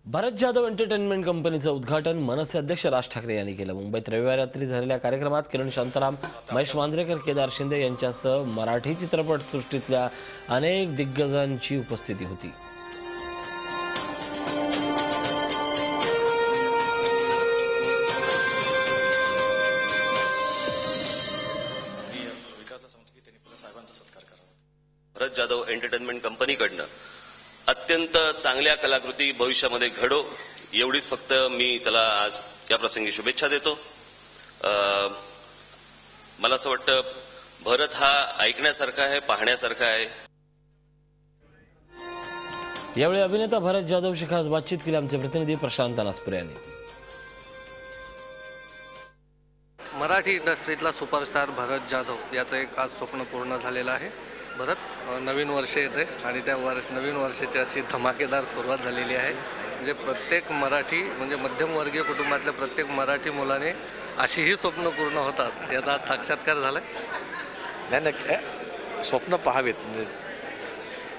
Bharat Jadhav entertainment कंपनीचं उद्घाटन मनसे अध्यक्ष राज ठाकरे यांनी केलं। मुंबईत रविवारी रात्री झालेल्या कार्यक्रमात किरण शांताराम, महेश मांजरेकर, केदार शिंदे यांच्यासह मराठी चित्रपट सृष्टीतल्या अनेक दिग्गजांची उपस्थिती होती। भारत जाधव एंटरटेनमेंट कंपनीकडनं अत्यंत चांगल्या कलाकृती भविष्यामध्ये घडो एवढीच फक्त मी त्याला आज या प्रसंगी शुभेच्छा देतो। मला असं वाटतं भारत हा ऐकण्यासारखा आहे, पाहण्यासारखा आहे। यावेळी अभिनेता भारत जाधवशी खास बातचीत केली आमचे प्रतिनिधी प्रशांत नासपुरे यांनी। मराठी इंडस्ट्रीतला सुपरस्टार भारत जाधव याचं एक आज स्वप्न पूर्ण झालेलं आहे। भारत नवीन वर्ष येते आणि त्या नवीन वर्षाची अशी धमाकेदार सुरुवात झालेली आहे। म्हणजे प्रत्येक मराठी म्हणजे मध्यमवर्गीय कुटुंबातल्या प्रत्येक मराठी मुलाने अशीही स्वप्न पूर्ण होतात याचा आज साक्षात्कार झाला आहे। नाही स्वप्न पाहावेत म्हणजे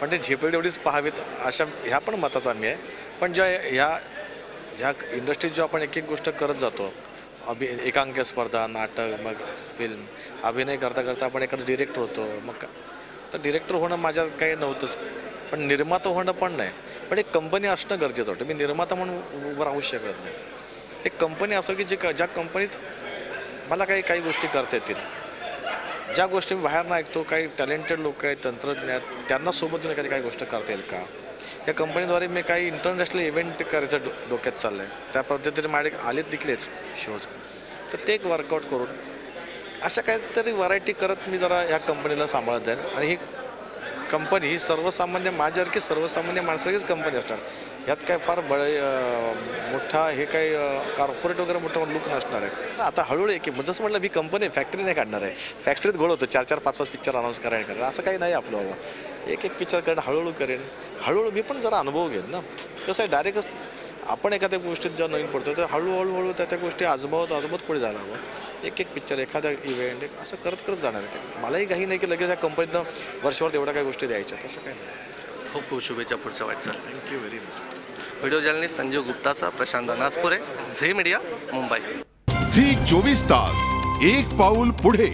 पण ते झेपेल तेवढीच पाहावेत अशा ह्या पण मताचा मी आहे। पण ज्या ह्या इंडस्ट्रीत जो आपण एक एक गोष्ट करत जातो, एकांकी स्पर्धा, नाटक, मग फिल्म, अभिनय करता करता आपण एखादा डिरेक्टर होतो। मग तर डिरेक्टर होणं माझ्यात काही नव्हतंच, पण निर्माता होणं पण नाही। पण एक कंपनी असणं गरजेचं होतं। मी निर्माता म्हणून उभं राहू शकत नाही। एक कंपनी असो की ज्या कंपनीत मला काही गोष्टी करता येतील, ज्या गोष्टी मी बाहेर ना ऐकतो, काही टॅलेंटेड लोक आहेत, तंत्रज्ञ, त्यांना सोबत घेऊन एखादी काही गोष्ट करता येईल का। या कंपनीद्वारे मी काही इंटरनॅशनल इव्हेंट करायचं डोक्यात चाललं आहे। त्या पद्धतीने माझे आलेत देखील शोज, तर ते एक वर्कआउट करून अशा काहीतरी व्हरायटी करत मी जरा या कंपनीला सांभाळत जाईल। आणि ही कंपनी ही सर्वसामान्य माझ्यासारखी सर्वसामान्य माणसाचीच कंपनी असणार। यात काय फार मोठा हे काही कॉर्पोरेट वगैरे मोठा लुक नसणार आहे। आता हळूहळू एक जसं म्हटलं मी कंपनी फॅक्टरी नाही काढणार आहे। फॅक्टरीत गोळ होतं 4-4, 5-5 पिक्चर अनाऊन्स करायला असं काही नाही आपलं बाबा। एक पिक्चर करेन, हळूहळू करेन, हळूहळू मी पण जरा अनुभव घेईन ना। कसं आहे डायरेक्टच आपण एखाद्या गोष्टीत जेव्हा नवीन पडतो तर हळूहळू त्या गोष्टी आजमावत पुढे जायला हवं। एक पिक्चर, एखादा इव्हेंट असं करत जाणार आहे। ते मलाही काही नाही की लगेच या कंपनीनं वर्षभर एवढ्या काही गोष्टी द्यायच्या, तसं काही नाही। खूप खूप शुभेच्छा पुढच्या वाटचाल। Thank you very much. Video journalist Sanjeev गुप्ताचा प्रशांत नासपुरे, झी मीडिया, मुंबई। झी 24 तास एक पाऊल पुढे।